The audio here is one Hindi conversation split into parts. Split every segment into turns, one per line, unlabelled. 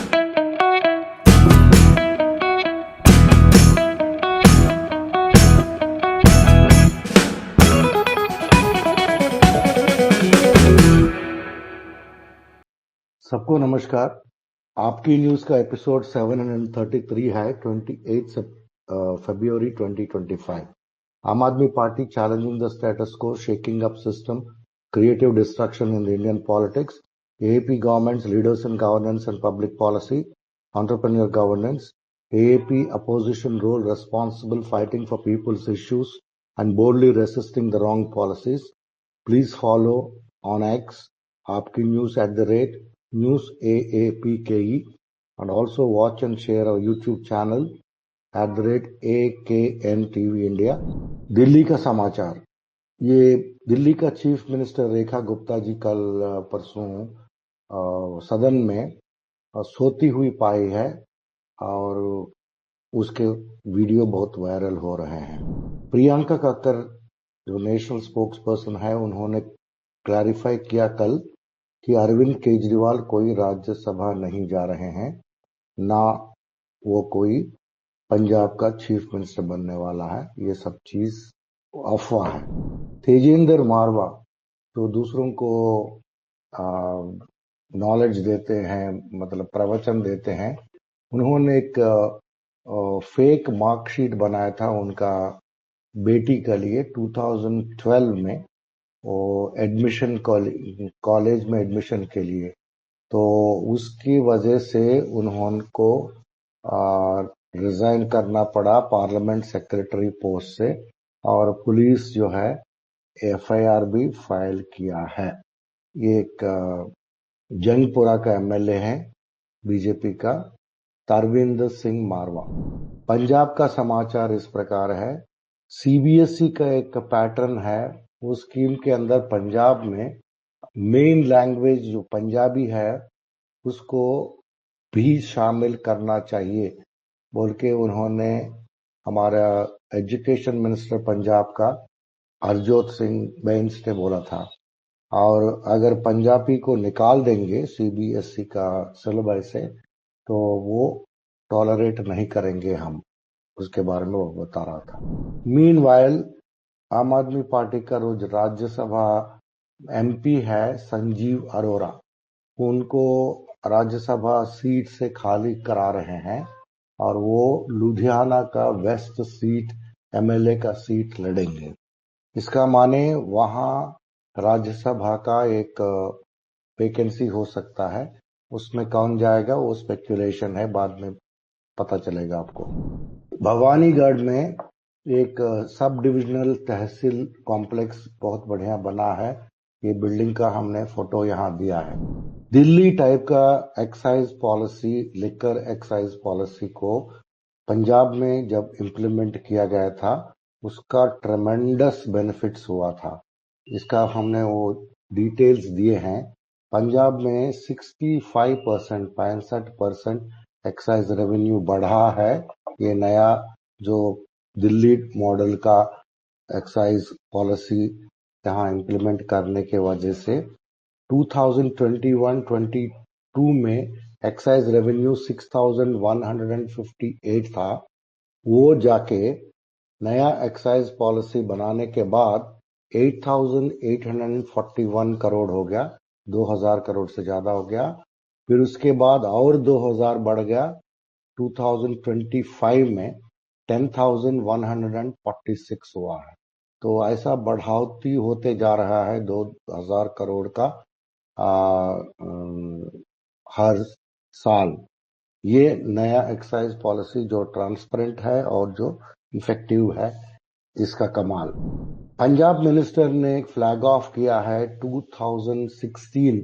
सबको नमस्कार। आपकी न्यूज का एपिसोड 733 है 28 फरवरी 2025। आम आदमी पार्टी चैलेंजिंग द स्टेटस को, shaking up system, creative destruction in the Indian politics, AAP government's leaders in governance and public policy, entrepreneur governance, AAP opposition role responsible fighting for people's issues and boldly resisting the wrong policies. Please follow on X, Aapki News @News AAPKE, and also watch and share our YouTube channel @AKN TV India. Delhi का समाचार। ये दिल्ली का चीफ मिनिस्टर रेखा गुप्ता जी कल परसों सदन में सोती हुई पाई है और उसके वीडियो बहुत वायरल हो रहे हैं। प्रियंका कक्कर जो नेशनल स्पोक्स पर्सन है, उन्होंने क्लैरिफाई किया कल कि अरविंद केजरीवाल कोई राज्यसभा नहीं जा रहे हैं, ना वो कोई पंजाब का चीफ मिनिस्टर बनने वाला है। ये सब चीज अफवाह है। तेजेंद्र मारवा जो दूसरों को नॉलेज देते हैं, मतलब प्रवचन देते हैं, उन्होंने एक फेक मार्कशीट बनाया था उनका बेटी के लिए 2012 में, वो एडमिशन कॉलेज में एडमिशन के लिए। तो उसकी वजह से उनको रिजाइन करना पड़ा पार्लियामेंट सेक्रेटरी पोस्ट से, और पुलिस जो है एफआईआर भी फाइल किया है। ये एक जंगपुरा का एमएलए है बीजेपी का, तरविंदर सिंह मारवा। पंजाब का समाचार इस प्रकार है। सीबीएसई का एक पैटर्न है, उस स्कीम के अंदर पंजाब में मेन लैंग्वेज जो पंजाबी है उसको भी शामिल करना चाहिए बोल के उन्होंने हमारा एजुकेशन मिनिस्टर पंजाब का हरजोत सिंह बैंस ने बोला था। और अगर पंजाबी को निकाल देंगे सीबीएसई का सिलेबस से तो वो टॉलरेट नहीं करेंगे हम, उसके बारे में वो बता रहा था। मीनवाइल आम आदमी पार्टी का रोज राज्यसभा एमपी है संजीव अरोरा, उनको राज्यसभा सीट से खाली करा रहे हैं और वो लुधियाना का वेस्ट सीट एमएलए का सीट लड़ेंगे। इसका माने वहां राज्यसभा का एक वैकेंसी हो सकता है, उसमें कौन जाएगा वो स्पेक्यूलेशन है, बाद में पता चलेगा आपको। भवानीगढ़ में एक सब डिविजनल तहसील कॉम्प्लेक्स बहुत बढ़िया बना है। ये बिल्डिंग का हमने फोटो यहाँ दिया है। दिल्ली टाइप का excise policy, liquor excise policy को पंजाब में जब इम्प्लीमेंट किया गया था, उसका ट्रेमेंडस बेनिफिट्स हुआ था। इसका हमने वो डिटेल्स दिए हैं। पंजाब में 65% एक्साइज रेवेन्यू बढ़ा है। ये नया जो दिल्ली मॉडल का एक्साइज पॉलिसी यहाँ इम्प्लीमेंट करने के वजह से 2021-22 में एक्साइज रेवेन्यू 6,158 था। वो जाके नया एक्साइज पॉलिसी बनाने के बाद 8,841 करोड़ हो गया, 2,000 करोड़ से ज्यादा हो गया। फिर उसके बाद और 2,000 बढ़ गया, 2025 में 10,146 हुआ है। तो ऐसा बढ़ावती होते जा रहा है 2,000 करोड़ का हर साल। ये नया एक्साइज पॉलिसी जो ट्रांसपेरेंट है और जो इफेक्टिव है, इसका कमाल। पंजाब मिनिस्टर ने एक फ्लैग ऑफ किया है 2016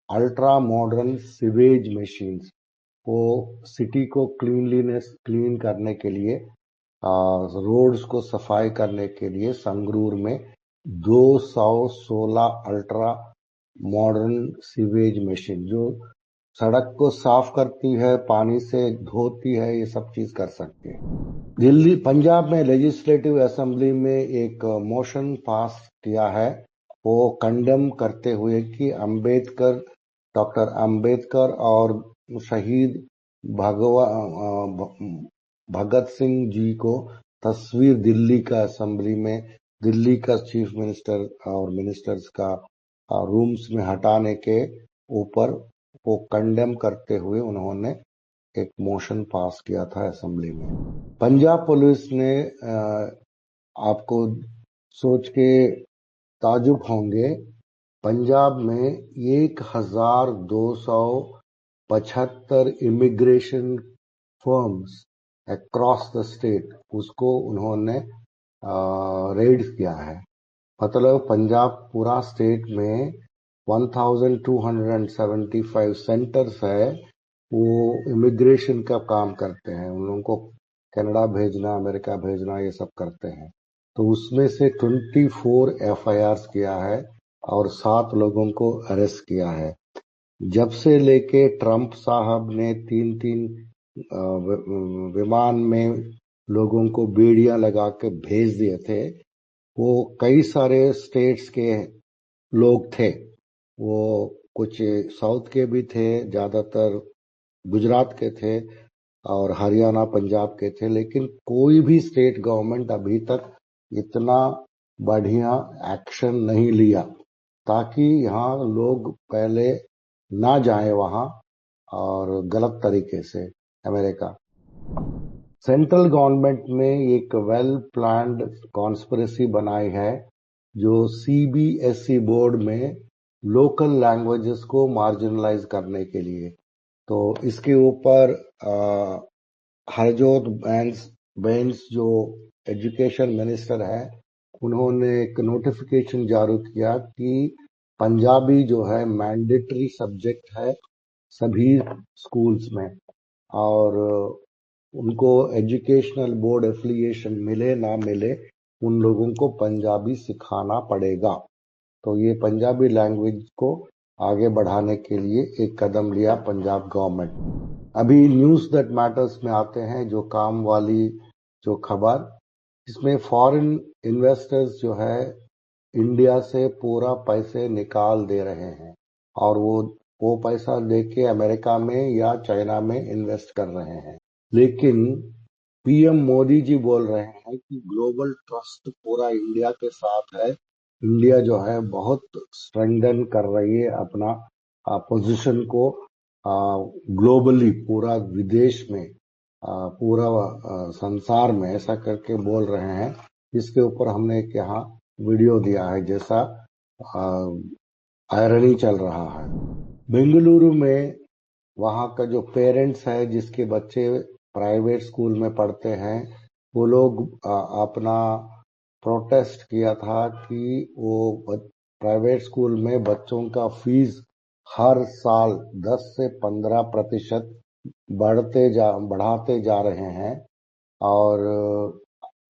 अल्ट्रा मॉडर्न सीवेज मशीन्स को सिटी को क्लीन करने के लिए, रोड्स को सफाई करने के लिए संगरूर में 216 अल्ट्रा मॉडर्न सीवेज मशीन जो सड़क को साफ करती है, पानी से धोती है, ये सब चीज कर सकती है। दिल्ली पंजाब में लेजिस्लेटिव असेंबली में एक मोशन पास किया है, वो कंडेम करते हुए कि डॉक्टर अंबेडकर और शहीद भगवा भगत सिंह जी को तस्वीर दिल्ली का असेंबली में, दिल्ली का चीफ मिनिस्टर और मिनिस्टर्स का रूम्स में हटाने के ऊपर वो कंडेम करते हुए उन्होंने एक मोशन पास किया था असेंबली में। पंजाब पुलिस ने आपको सोच के ताजुब होंगे, पंजाब में 1275 immigration firms across the state उसको उन्होंने रेड किया है। मतलब पंजाब पूरा स्टेट में 1275 सेंटर्स है, वो इमिग्रेशन का काम करते हैं। उन लोगों को कनाडा भेजना, अमेरिका भेजना, ये सब करते हैं। तो उसमें से 24 एफआईआर किया है और 7 लोगों को अरेस्ट किया है। जब से लेके ट्रंप साहब ने 3-3 विमान में लोगों को बेड़ियां लगा के भेज दिए थे, वो कई सारे स्टेट्स के लोग थे। वो कुछ साउथ के भी थे, ज्यादातर गुजरात के थे और हरियाणा पंजाब के थे, लेकिन कोई भी स्टेट गवर्नमेंट अभी तक इतना बढ़िया एक्शन नहीं लिया ताकि यहाँ लोग पहले ना जाए वहां और गलत तरीके से अमेरिका। सेंट्रल गवर्नमेंट ने एक वेल प्लान्ड कॉन्स्पिरेसी बनाई है जो सीबीएसई बोर्ड में लोकल लैंग्वेजेस को मार्जिनलाइज करने के लिए। तो इसके ऊपर हरजोत बैंस जो एजुकेशन मिनिस्टर है, उन्होंने एक नोटिफिकेशन जारी किया कि पंजाबी जो है मैंडेटरी सब्जेक्ट है सभी स्कूल्स में, और उनको एजुकेशनल बोर्ड एफिलिएशन मिले ना मिले, उन लोगों को पंजाबी सिखाना पड़ेगा। तो ये पंजाबी लैंग्वेज को आगे बढ़ाने के लिए एक कदम लिया पंजाब गवर्नमेंट। अभी न्यूज दैट मैटर्स में आते हैं जो काम वाली जो खबर, इसमें फॉरेन इन्वेस्टर्स जो है इंडिया से पूरा पैसे निकाल दे रहे हैं और वो पैसा लेके अमेरिका में या चाइना में इन्वेस्ट कर रहे हैं। लेकिन पीएम मोदी जी बोल रहे हैं कि ग्लोबल ट्रस्ट पूरा इंडिया के साथ है। इंडिया जो है बहुत स्ट्रेंथन कर रही है अपना पोजीशन को ग्लोबली, पूरा विदेश में, पूरा संसार में, ऐसा करके बोल रहे हैं। इसके ऊपर हमने एक यहाँ वीडियो दिया है जैसा आयरनी चल रहा है। बेंगलुरु में वहाँ का जो पेरेंट्स है जिसके बच्चे प्राइवेट स्कूल में पढ़ते हैं, वो लोग अपना प्रोटेस्ट किया था कि वो प्राइवेट स्कूल में बच्चों का फीस हर साल 10 से 15% बढ़ाते जा रहे हैं। और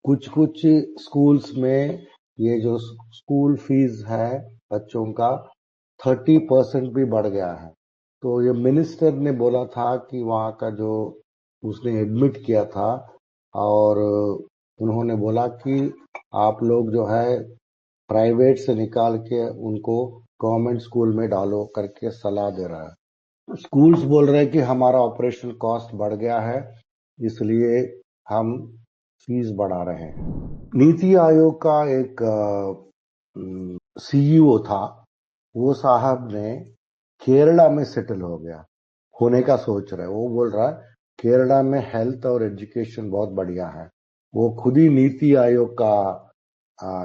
कुछ कुछ स्कूल्स में ये जो स्कूल फीस है बच्चों का 30% भी बढ़ गया है। तो ये मिनिस्टर ने बोला था कि वहाँ का जो उसने एडमिट किया था और उन्होंने बोला कि आप लोग जो है प्राइवेट से निकाल के उनको गवर्नमेंट स्कूल में डालो करके सलाह दे रहा है। स्कूल्स बोल रहे हैं कि हमारा ऑपरेशन कॉस्ट बढ़ गया है, इसलिए हम फीस बढ़ा रहे हैं। नीति आयोग का एक सीईओ था, वो साहब ने केरला में सेटल हो गया, होने का सोच रहे। वो बोल रहा है केरला में हेल्थ और एजुकेशन बहुत बढ़िया है। वो खुद ही नीति आयोग का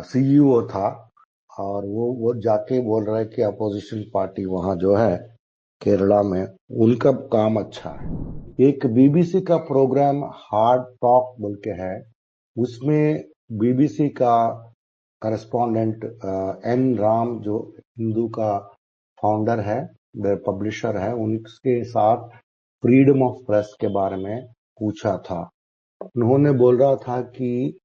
सीईओ था और वो जाके बोल रहा है कि अपोजिशन पार्टी वहां जो है केरला में उनका काम अच्छा है। एक बीबीसी का प्रोग्राम हार्ड टॉक बोल के है, उसमें बीबीसी का करस्पॉन्डेंट एन राम जो हिंदू का फाउंडर है, पब्लिशर है, उनके साथ फ्रीडम ऑफ प्रेस के बारे में पूछा था। उन्होंने बोल रहा था कि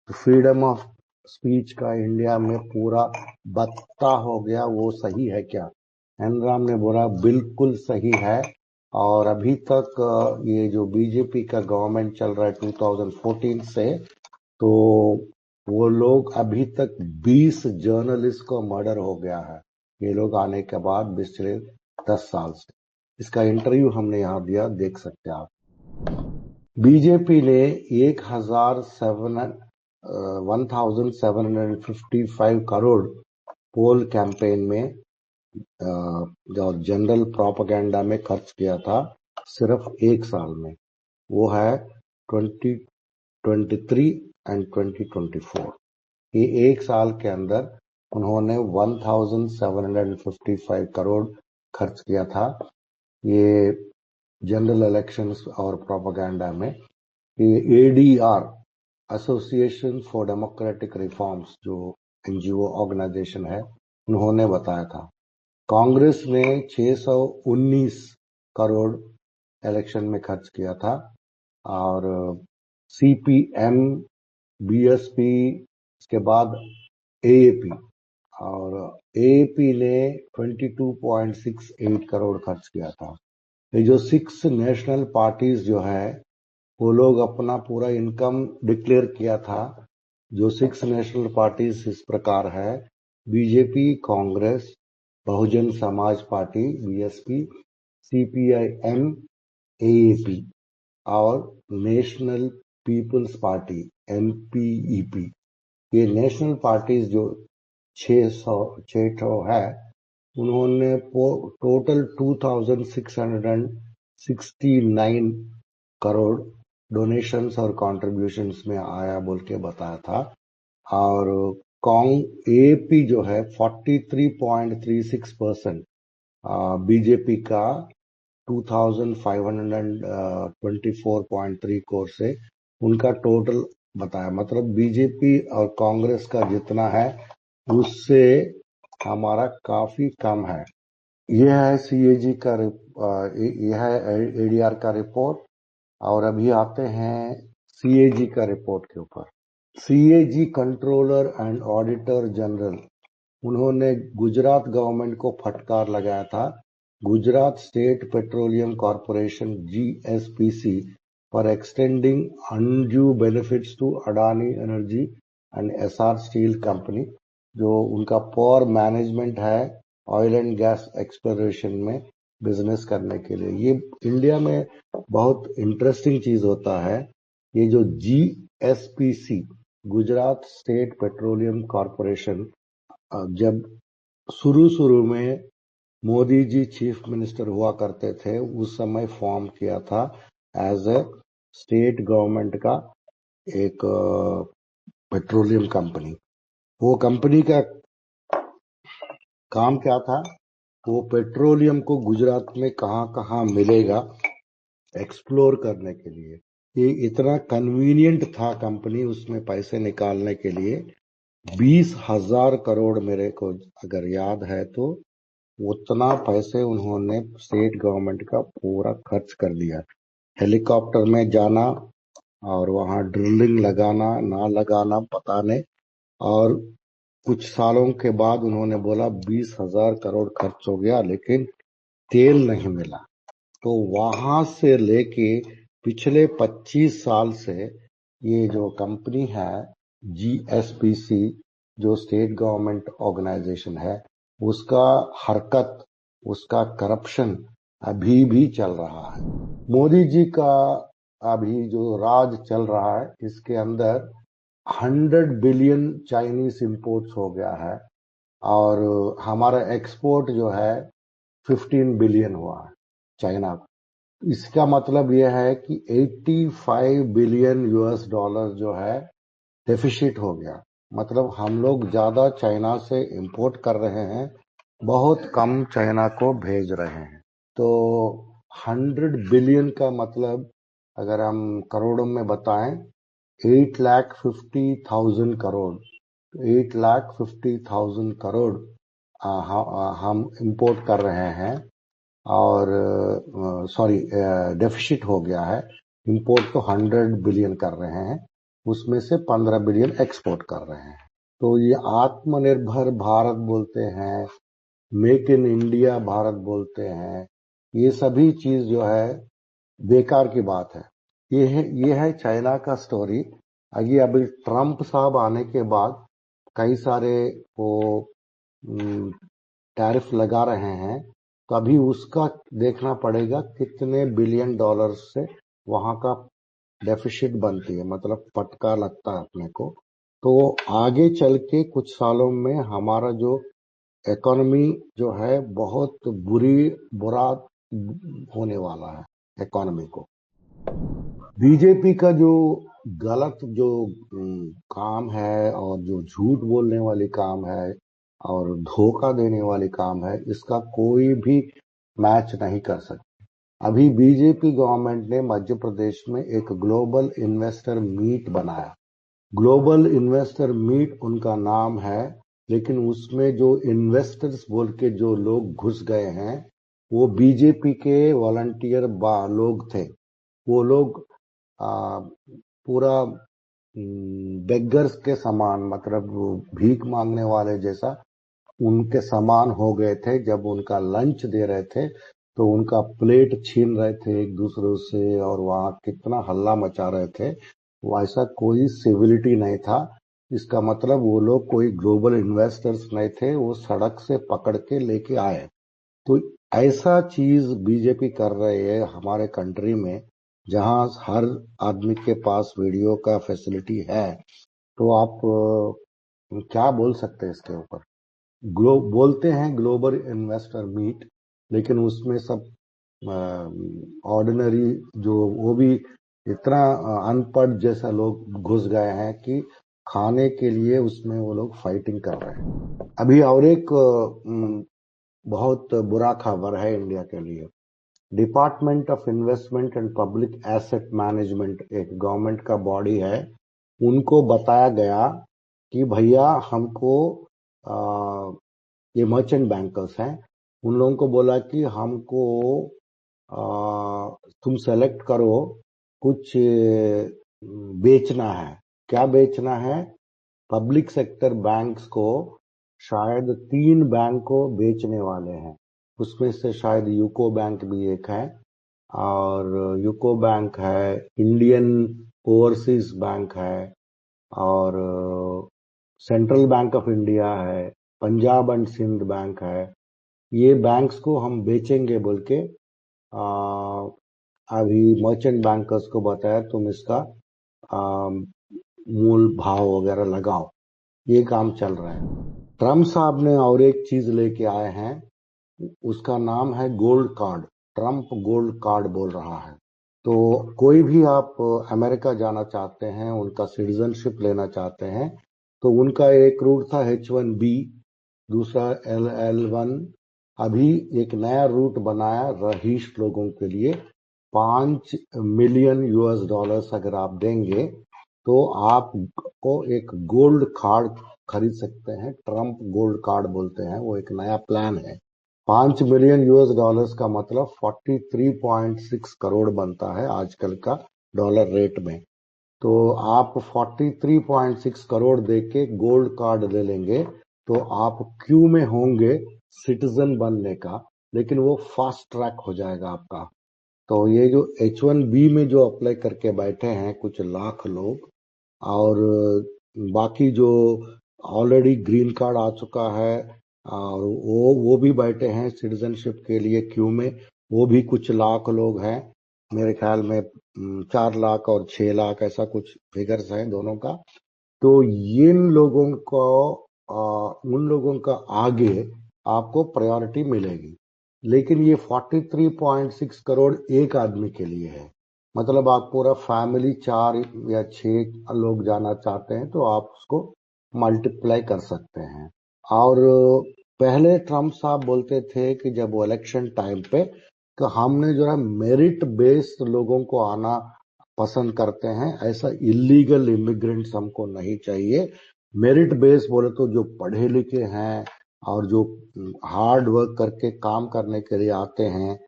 फ्रीडम ऑफ स्पीच का इंडिया में पूरा बत्ता हो गया, वो सही है क्या? एन राम ने बोला बिल्कुल सही है। और अभी तक ये जो बीजेपी का गवर्नमेंट चल रहा है 2014 से, तो वो लोग अभी तक 20 जर्नलिस्ट को मर्डर हो गया है, ये लोग आने के बाद पिछले 10 साल से। इसका इंटरव्यू हमने यहाँ दिया, देख सकते हैं आप। बीजेपी ने 1755 करोड़ पोल कैंपेन में और जनरल प्रोपेगेंडा में खर्च किया था सिर्फ एक साल में। वो है 2023 एंड 2024। ये एक साल के अंदर उन्होंने 1755 करोड़ खर्च किया था ये जनरल इलेक्शंस और प्रोपेगेंडा में। ये ADR, association for democratic reforms, जो एनजीओ ऑर्गेनाइजेशन है, उन्होंने बताया था। कांग्रेस ने 619 करोड़ इलेक्शन में खर्च किया था और सीपीएम, बीएसपी, इसके बाद एएपी, और एएपी ने 22.68 करोड़ खर्च किया था। ये जो 6 नेशनल पार्टीज जो है वो लोग अपना पूरा इनकम डिक्लेयर किया था। जो 6 नेशनल पार्टीज इस प्रकार है: BJP, Congress, Bahujan Samaj party BSP, CPIM, AAP और नेशनल पीपल्स पार्टी एनपीईपी। ये नेशनल पार्टीज जो 600 है, उन्होंने टोटल 2669 करोड़ डोनेशंस और कंट्रीब्यूशंस में आया बोल के बताया था। और एपी जो है 43.36% बीजेपी का 2524.3 करोड़ से उनका टोटल बताया। मतलब बीजेपी और कांग्रेस का जितना है उससे हमारा काफी कम है। यह है सीएजी का, यह है एडीआर का रिपोर्ट। और अभी आते हैं सीएजी का रिपोर्ट के ऊपर। CAG controller and auditor general, उन्होंने गुजरात गवर्नमेंट को फटकार लगाया था। Gujarat state petroleum corporation GSPC for extending undue benefits to Adani energy and Essar steel company, जो उनका पुअर मैनेजमेंट है ऑयल एंड गैस एक्सप्लोरेशन में बिजनेस करने के लिए। ये इंडिया में बहुत इंटरेस्टिंग चीज होता है। ये जो GSPC, Gujarat state petroleum corporation, जब शुरू में मोदी जी चीफ मिनिस्टर हुआ करते थे, उस समय फॉर्म किया था एज ए स्टेट गवर्नमेंट का एक पेट्रोलियम कंपनी। वो कंपनी का काम क्या था? वो पेट्रोलियम को गुजरात में कहाँ कहाँ मिलेगा एक्सप्लोर करने के लिए। ये इतना कन्वीनियंट था कंपनी, उसमें पैसे निकालने के लिए 20,000 करोड़, मेरे को अगर याद है तो उतना पैसे उन्होंने स्टेट गवर्नमेंट का पूरा खर्च कर दिया। हेलीकॉप्टर में जाना और वहां ड्रिलिंग लगाना ना लगाना पता नहीं, और कुछ सालों के बाद उन्होंने बोला 20,000 करोड़ खर्च हो गया लेकिन तेल नहीं मिला। तो वहां से लेके पिछले 25 साल से ये जो कंपनी है जीएसपीसी, जो स्टेट गवर्नमेंट ऑर्गेनाइजेशन है, उसका हरकत, उसका करप्शन अभी भी चल रहा है। मोदी जी का अभी जो राज चल रहा है, इसके अंदर 100 बिलियन चाइनीज इंपोर्ट्स हो गया है और हमारा एक्सपोर्ट जो है 15 बिलियन हुआ है चाइना को। इसका मतलब यह है कि 85 बिलियन यूएस डॉलर जो है डेफिसिट हो गया। मतलब हम लोग ज्यादा चाइना से इंपोर्ट कर रहे हैं, बहुत कम चाइना को भेज रहे हैं। तो 100 बिलियन का मतलब अगर हम करोड़ों में बताएं, 8,50,000 करोड़। 8,50,000 करोड़ हम इंपोर्ट कर रहे हैं और सॉरी, डेफिसिट हो गया है। इंपोर्ट तो 100 बिलियन कर रहे हैं, उसमें से 15 बिलियन एक्सपोर्ट कर रहे हैं। तो ये आत्मनिर्भर भारत बोलते हैं, मेक इन इंडिया भारत बोलते हैं, ये सभी चीज जो है बेकार की बात है। ये है चाइना का स्टोरी। अभी ट्रंप साहब आने के बाद कई सारे वो टैरिफ लगा रहे हैं, तो अभी उसका देखना पड़ेगा कितने बिलियन डॉलर से वहां का डेफिसिट बनती है, मतलब फटका लगता है अपने को। तो आगे चल के कुछ सालों में हमारा जो इकोनॉमी जो है बहुत बुरा होने वाला है इकोनॉमी को। बीजेपी का जो गलत जो काम है और जो झूठ बोलने वाली काम है और धोखा देने वाली काम है, इसका कोई भी मैच नहीं कर सकते। अभी बीजेपी गवर्नमेंट ने मध्य प्रदेश में एक ग्लोबल इन्वेस्टर मीट बनाया। ग्लोबल इन्वेस्टर मीट उनका नाम है, लेकिन उसमें जो इन्वेस्टर्स बोल के जो लोग घुस गए हैं वो बीजेपी के वॉलंटियर लोग थे। वो लोग आ, पूरा बेगर्स के समान, मतलब भीख मांगने वाले जैसा उनके समान हो गए थे। जब उनका लंच दे रहे थे तो उनका प्लेट छीन रहे थे एक दूसरे से, और वहां कितना हल्ला मचा रहे थे। वैसा कोई सिविलिटी नहीं था। इसका मतलब वो लोग कोई ग्लोबल इन्वेस्टर्स नहीं थे, वो सड़क से पकड़ के लेके आए। तो ऐसा चीज बीजेपी कर रही है हमारे कंट्री में, जहां हर आदमी के पास वीडियो का फैसिलिटी है। तो आप क्या बोल सकते हैं इसके ऊपर? बोलते हैं ग्लोबल इन्वेस्टर मीट, लेकिन उसमें सब ऑर्डिनरी जो वो भी इतना अनपढ़ जैसा लोग घुस गए हैं कि खाने के लिए उसमें वो लोग फाइटिंग कर रहे हैं। अभी और एक बहुत बुरा खबर है इंडिया के लिए। Department of investment and public asset management एक गवर्नमेंट का बॉडी है, उनको बताया गया कि भैया हमको ये मर्चेंट बैंकर्स हैं, उन लोगों को बोला कि हमको तुम सेलेक्ट करो, कुछ बेचना है। क्या बेचना है? पब्लिक सेक्टर बैंक्स को शायद 3 बैंक को बेचने वाले हैं। उसमें से शायद यूको बैंक भी एक है, और यूको बैंक है, इंडियन ओवरसीज बैंक है, और सेंट्रल बैंक ऑफ इंडिया है, पंजाब एंड सिंध बैंक है। ये बैंक्स को हम बेचेंगे बोल के अभी मर्चेंट बैंकर्स को बताया, तुम इसका मूल भाव वगैरह लगाओ। ये काम चल रहा है। ट्रम्प साहब ने और एक चीज लेके आए हैं, उसका नाम है gold card. Trump gold card बोल रहा है। तो कोई भी आप अमेरिका जाना चाहते हैं, उनका सिटीजनशिप लेना चाहते हैं, तो उनका एक रूट था H1B, दूसरा LL1। अभी एक नया रूट बनाया रहीश लोगों के लिए। 5 मिलियन US डॉलर्स अगर आप देंगे तो आपको एक गोल्ड कार्ड खरीद सकते हैं। ट्रम्प गोल्ड कार्ड बोलते हैं, वो एक नया प्लान है। 5 मिलियन US डॉलर्स का मतलब 43.6 करोड़ बनता है आजकल का डॉलर रेट में। तो आप 43.6 करोड़ दे के गोल्ड कार्ड ले लेंगे तो आप क्यू में होंगे सिटीजन बनने का, लेकिन वो फास्ट ट्रैक हो जाएगा आपका। तो ये जो H1B में जो अप्लाई करके बैठे हैं कुछ लाख लोग, और बाकी जो ऑलरेडी ग्रीन कार्ड आ चुका है और वो भी बैठे हैं सिटीजनशिप के लिए क्यू में, वो भी कुछ लाख लोग हैं। मेरे ख्याल में 4 लाख और 6 लाख ऐसा कुछ फिगर्स हैं दोनों का। तो इन लोगों को उन लोगों का आगे आपको प्रायोरिटी मिलेगी। लेकिन ये 43.6 करोड़ एक आदमी के लिए है, मतलब आप पूरा फैमिली 4 या 6 लोग जाना चाहते हैं तो आप उसको मल्टीप्लाई कर सकते हैं। और पहले ट्रम्प साहब बोलते थे कि जब वो इलेक्शन टाइम पे, कि हमने जो है मेरिट बेस्ड लोगों को आना पसंद करते हैं, ऐसा इलीगल इमिग्रेंट्स हमको नहीं चाहिए। मेरिट बेस बोले तो जो पढ़े लिखे हैं और जो हार्ड वर्क करके काम करने के लिए आते हैं,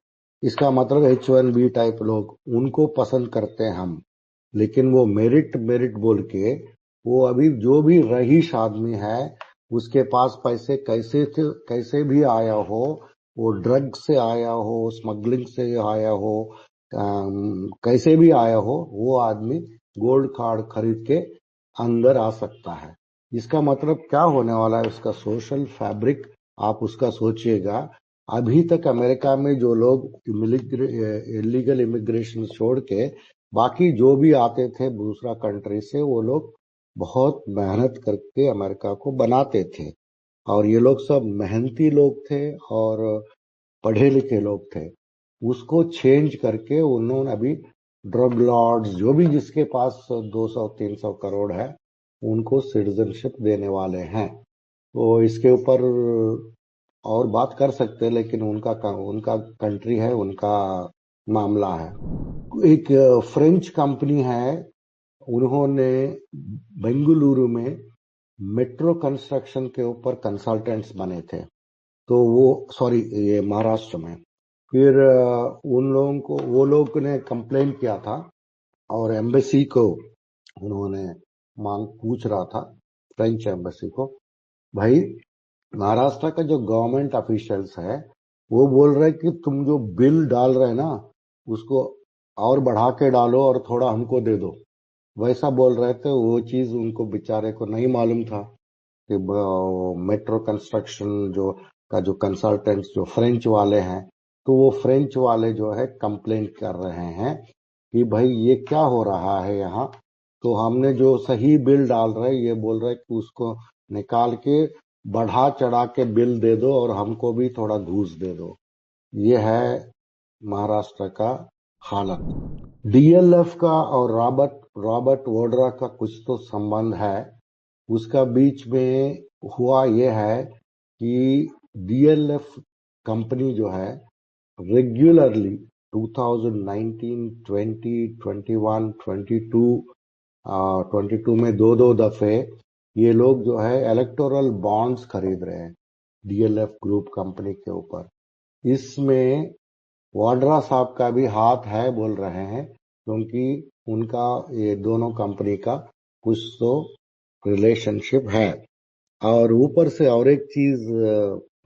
इसका मतलब H1B टाइप लोग, उनको पसंद करते हैं हम। लेकिन वो मेरिट मेरिट बोल के, वो अभी जो भी रईस आदमी है उसके पास पैसे कैसे भी आया हो, वो ड्रग से आया हो, स्मगलिंग से आया हो, कैसे भी आया हो, वो आदमी गोल्ड कार्ड खरीद के अंदर आ सकता है। इसका मतलब क्या होने वाला है, उसका सोशल फैब्रिक आप उसका सोचिएगा अभी तक अमेरिका में जो लोग इलीगल इमिग्रेशन छोड़ के बाकी जो भी आते थे दूसरा कंट्री से, वो लोग बहुत मेहनत करके अमेरिका को बनाते थे, और ये लोग सब मेहनती लोग थे और पढ़े लिखे लोग थे। उसको चेंज करके उन्होंने अभी ड्रग लॉर्ड्स जो भी जिसके पास 200-300 करोड़ है उनको सिटीजनशिप देने वाले हैं। तो इसके ऊपर और बात कर सकते हैं, लेकिन उनका कंट्री है, उनका मामला है। एक फ्रेंच कंपनी है, उन्होंने बेंगलुरु में मेट्रो कंस्ट्रक्शन के ऊपर कंसल्टेंट्स बने थे। तो वो, सॉरी, ये महाराष्ट्र में। फिर उन लोगों को, वो लोग ने कंप्लेन किया था और एम्बेसी को उन्होंने पूछ रहा था, फ्रेंच एम्बेसी को, भाई महाराष्ट्र का जो गवर्नमेंट ऑफिशियल्स है वो बोल रहे कि तुम जो बिल डाल रहे हैं ना उसको और बढ़ा के डालो और थोड़ा हमको दे दो, वैसा बोल रहे थे। वो चीज उनको बेचारे को नहीं मालूम था कि मेट्रो कंस्ट्रक्शन जो कंसल्टेंट्स जो फ्रेंच वाले हैं, तो वो फ्रेंच वाले जो है कंप्लेन कर रहे हैं कि भाई ये क्या हो रहा है यहाँ। तो हमने जो सही बिल डाल रहे ये बोल रहे कि उसको निकाल के बढ़ा चढ़ा के बिल दे दो और हमको भी थोड़ा घूस दे दो। ये है महाराष्ट्र का हालत। डीएलएफ का और रॉबर्ट वाड्रा का कुछ तो संबंध है। उसका बीच में हुआ यह है कि डीएलएफ कंपनी जो है रेगुलरली 2019, 20, 21, 22 में दो दफे ये लोग जो है इलेक्टोरल बॉन्ड्स खरीद रहे हैं डीएलएफ ग्रुप कंपनी के ऊपर। इसमें वाड्रा साहब का भी हाथ है बोल रहे हैं, क्योंकि उनका ये दोनों कंपनी का कुछ तो रिलेशनशिप है। और ऊपर से और एक चीज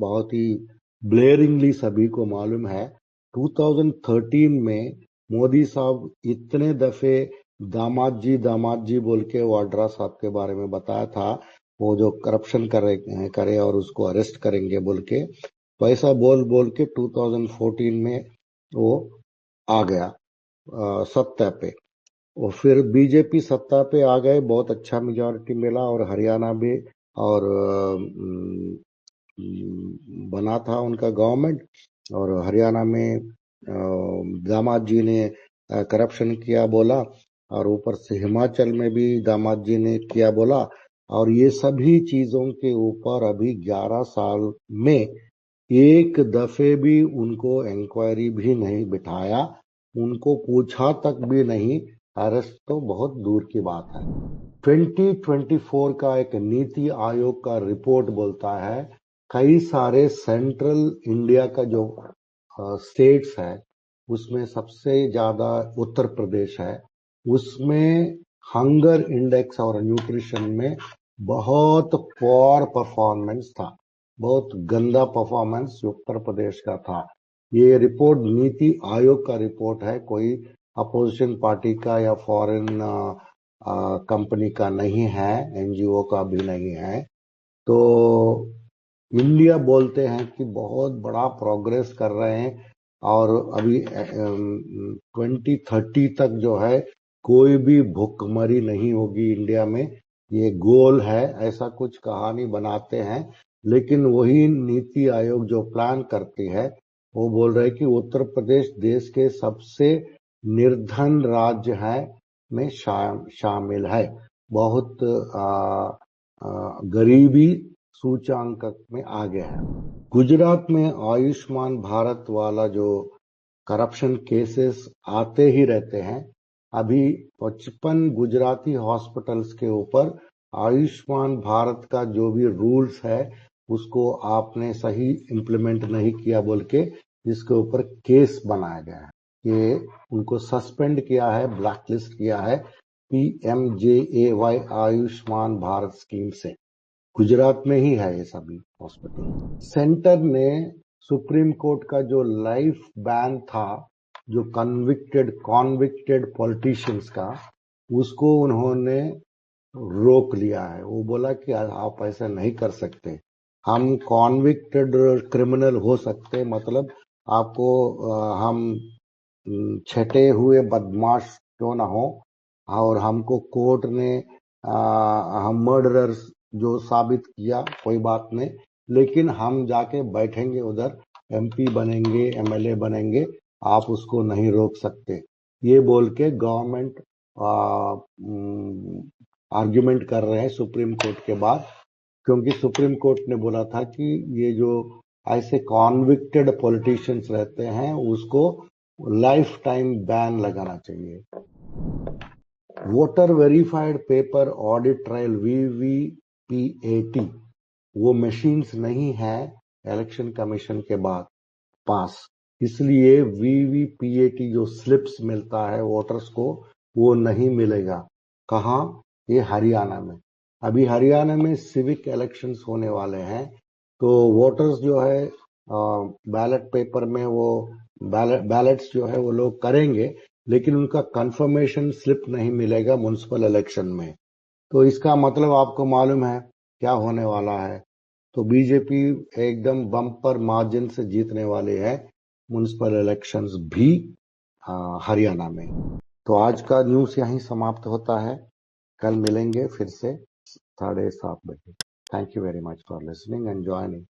बहुत ही ब्लेयरिंगली सभी को मालूम है, 2013 में मोदी साहब इतने दफे दामाद जी बोल के वाड्रा साहब के बारे में बताया था, वो जो करप्शन करे और उसको अरेस्ट करेंगे बोल के, पैसा बोल बोल के 2014 में वो आ गया सत्ता पे। और फिर बीजेपी सत्ता पे आ गए, बहुत अच्छा मेजॉरिटी मिला और हरियाणा में और बना था उनका गवर्नमेंट। और हरियाणा में दामाद जी ने करप्शन किया बोला, और ऊपर से हिमाचल में भी दामाद जी ने किया बोला। और ये सभी चीजों के ऊपर अभी 11 साल में एक दफे भी उनको इंक्वायरी भी नहीं बिठाया, उनको पूछा तक भी नहीं, अरेस्ट तो बहुत दूर की बात है। 2024 का एक नीति आयोग का रिपोर्ट बोलता है कई सारे सेंट्रल इंडिया का जो स्टेट्स है उसमें सबसे ज्यादा उत्तर प्रदेश है, उसमें हंगर इंडेक्स और न्यूट्रिशन में बहुत पुअर परफॉर्मेंस था, बहुत गंदा परफॉर्मेंस उत्तर प्रदेश का था। ये रिपोर्ट नीति आयोग का रिपोर्ट है, कोई अपोजिशन पार्टी का या फॉरेन कंपनी का नहीं है, एनजीओ का भी नहीं है। तो इंडिया बोलते हैं कि बहुत बड़ा प्रोग्रेस कर रहे हैं और अभी 2030 तक जो है कोई भी भुखमरी नहीं होगी इंडिया में, ये गोल है, ऐसा कुछ कहानी बनाते हैं। लेकिन वही नीति आयोग जो प्लान करती है वो बोल रहे कि उत्तर प्रदेश देश के सबसे निर्धन राज्य है में शामिल है, बहुत गरीबी सूचांक में आ गया है। गुजरात में आयुष्मान भारत वाला जो करप्शन केसेस आते ही रहते हैं, अभी 55 गुजराती हॉस्पिटल्स के ऊपर आयुष्मान भारत का जो भी रूल्स है उसको आपने सही इम्प्लीमेंट नहीं किया बोल के इसके ऊपर केस बनाया गया है। ये उनको सस्पेंड किया है, ब्लैकलिस्ट किया है PMJAY आयुष्मान भारत स्कीम से। गुजरात में ही है ये सभी हॉस्पिटल। सेंटर ने सुप्रीम कोर्ट का जो लाइफ बैन था जो कॉन्विक्टेड पॉलिटिशियंस का, उसको उन्होंने रोक लिया है। वो बोला कि आप ऐसा नहीं कर सकते, हम कॉन्विक्टेड क्रिमिनल हो सकते, मतलब आपको हम छटे हुए बदमाश क्यों ना हो और हमको कोर्ट ने हम मर्डरर्स जो साबित किया, कोई बात नहीं, लेकिन हम जाके बैठेंगे उधर, एमपी बनेंगे, एमएलए बनेंगे, आप उसको नहीं रोक सकते। ये बोल के गवर्नमेंट आर्ग्यूमेंट कर रहे हैं सुप्रीम कोर्ट के बाद, क्योंकि सुप्रीम कोर्ट ने बोला था कि ये जो ऐसे कॉन्विक्टेड पॉलिटिशियंस रहते हैं उसको लाइफ टाइम बैन लगाना चाहिए। Voter verified paper audit trial VVPAT वो मशीन्स नहीं है इलेक्शन कमीशन के बाद पास, इसलिए वीवीपीएटी जो स्लिप्स मिलता है वोटर्स को वो नहीं मिलेगा। कहाँ? ये हरियाणा में। अभी हरियाणा में सिविक इलेक्शंस होने वाले हैं, तो वोटर्स जो है बैलेट पेपर में वो बैलेट्स जो है वो लोग करेंगे, लेकिन उनका कंफर्मेशन स्लिप नहीं मिलेगा म्युनिसिपल इलेक्शन में। तो इसका मतलब आपको मालूम है क्या होने वाला है। तो बीजेपी एकदम बम्पर मार्जिन से जीतने वाली है म्युनिसिपल इलेक्शंस भी हरियाणा में। तो आज का न्यूज यहीं समाप्त होता है। कल मिलेंगे फिर से 7:30 बजे। Thank you very much for listening and joining.